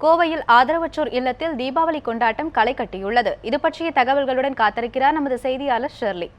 கோவையில் ஆதரவற்றோர் இல்லத்தில் தீபாவளி கொண்டாட்டம் களை கட்டியுள்ளது. இது பற்றிய தகவல்களுடன் காத்திருக்கிறார் நமது செய்தியாளர் ஷெர்லி.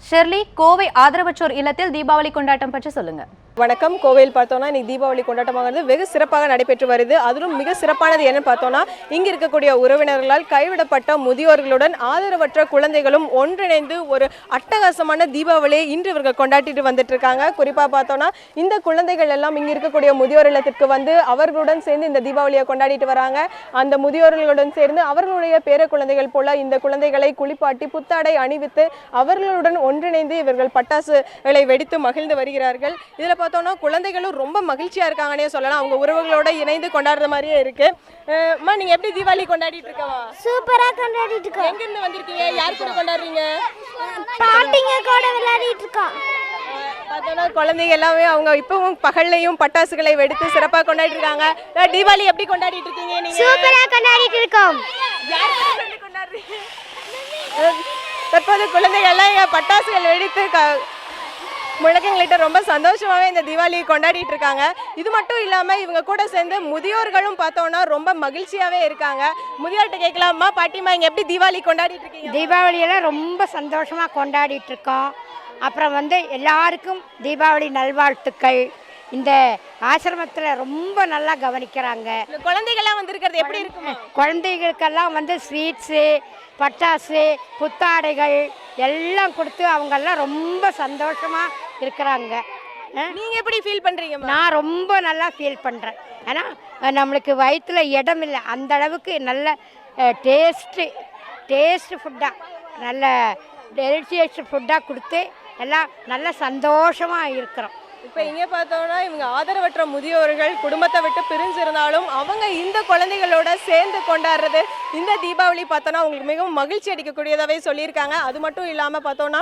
ஷெர்லி, கோவை ஆதரவற்றோர் இல்லத்தில் தீபாவளி கொண்டாட்டம் பற்றி சொல்லுங்க. வணக்கம். கோவையில் பார்த்தோம்னா இன்னைக்கு தீபாவளி கொண்டாட்டமாகிறது வெகு சிறப்பாக நடைபெற்று வருது. அதிலும் மிக சிறப்பானது என்னன்னு பார்த்தோம்னா இங்கு இருக்கக்கூடிய உறவினர்களால் கைவிடப்பட்ட முதியோர்களுடன் ஆதரவற்ற குழந்தைகளும் ஒன்றிணைந்து ஒரு அட்டகாசமான தீபாவளியை இன்று இவர்கள் கொண்டாடிட்டு வந்துட்டு இருக்காங்க. குறிப்பாக பார்த்தோம்னா இந்த குழந்தைகள் எல்லாம் இங்கு இருக்கக்கூடிய முதியோர் இல்லத்திற்கு வந்து அவர்களுடன் சேர்ந்து இந்த தீபாவளியை கொண்டாடிட்டு வராங்க. அந்த முதியோர்களுடன் சேர்ந்து அவர்களுடைய பேர குழந்தைகள் போல இந்த குழந்தைகளை குளிப்பாட்டி புத்தாடை அணிவித்து அவர்களுடன் ஒன்றிணைந்து இவர்கள் பட்டாசுகளை வெடித்து மகிழ்ந்து வருகிறார்கள். இதில் பார்த்தோம்னா குழந்தைகளும் ரொம்ப மகிழ்ச்சியா இருக்காங்கன்னே சொல்லலாம். அவங்க உறவுகளோட இணைந்து கொண்டாடுற மாதிரியே இருக்கு. அம்மா, நீங்க எப்படி தீபாவளி கொண்டாடிட்டு இருக்கவா? சூப்பரா கொண்டாடிட்டு இருக்கோம். எங்க இருந்து வந்திருக்கீங்க? யார் கூட கொண்டாடுறீங்க? பாட்டிங்க கூட விளையாடிட்டு இருக்கோம். பார்த்தோம்னா குழந்தைங்க எல்லாமே அவங்க இப்பவும் பகல்லையும் பட்டாசுகளை வெடித்து சிறப்பா கொண்டாடிட்டு இருக்காங்க. தீபாவளி எப்படி கொண்டாடிட்டு இருக்கீங்க நீங்க? சூப்பரா கொண்டாடிட்டு இருக்கோம். யார் கூட சேர்ந்து கொண்டாடுறீங்க? தற்போது குழந்தைகள் எல்லாம் பட்டாசுகள் வெடித்து முழக்கங்களிட்ட ரொம்ப சந்தோஷமாகவே இந்த தீபாவளியை கொண்டாடிட்டு இருக்காங்க. இது மட்டும் இல்லாமல் இவங்க கூட சேர்ந்து முதியோர்களும் பார்த்தோன்னா ரொம்ப மகிழ்ச்சியாகவே இருக்காங்க. முதியோர்கிட்ட கேட்கலாமா, பாட்டிமா இங்கே எப்படி தீபாவளி கொண்டாடிட்டு இருக்கீங்க? தீபாவளியெல்லாம் ரொம்ப சந்தோஷமாக கொண்டாடிட்டு இருக்கோம். அப்புறம் எல்லாருக்கும் தீபாவளி நல்வாழ்த்துக்கள். இந்த ஆசிரமத்தில் ரொம்ப நல்லா கவனிக்கிறாங்க. குழந்தைகள்லாம் வந்திருக்கிறது எப்படி இருக்குமா? குழந்தைகளுக்கெல்லாம் ஸ்வீட்ஸு, பட்டாசு, புத்தாடைகள் எல்லாம் கொடுத்து அவங்கெல்லாம் ரொம்ப சந்தோஷமாக இருக்கிறாங்க. நீங்கள் எப்படி ஃபீல் பண்ணுறீங்க? நான் ரொம்ப நல்லா ஃபீல் பண்ணுறேன். ஏன்னா நம்மளுக்கு வயிற்றில் இடம் இல்லை, அந்த அளவுக்கு நல்ல டேஸ்ட்டு ஃபுட்டாக, நல்ல டெலிஷியஸ் ஃபுட்டாக கொடுத்து எல்லாம் நல்ல சந்தோஷமாக இருக்கிறோம். இப்போ இங்கே பார்த்தோம்னா இவங்க ஆதரவற்ற முதியோர்கள் குடும்பத்தை விட்டு பிரிஞ்சிருந்தாலும் அவங்க இந்த குழந்தைகளோட சேர்ந்து கொண்டாடுறது இந்த தீபாவளி பார்த்தோன்னா அவங்களுக்கு மிகவும் மகிழ்ச்சி அளிக்கக்கூடியதாகவே சொல்லியிருக்காங்க. அது மட்டும் இல்லாமல் பார்த்தோன்னா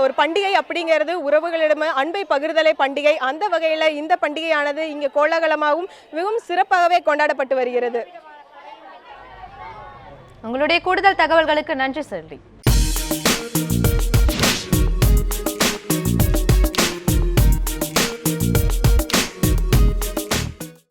ஒரு பண்டிகை அப்படிங்கிறது உறவுகளிடம் அன்பை பகிர்தலை பண்டிகை. அந்த வகையில் இந்த பண்டிகையானது இங்கே கோலாகலமாகவும் மிகவும் சிறப்பாகவே கொண்டாடப்பட்டு வருகிறது. உங்களுடைய கூடுதல் தகவல்களுக்கு நன்றி ஷெர்லி.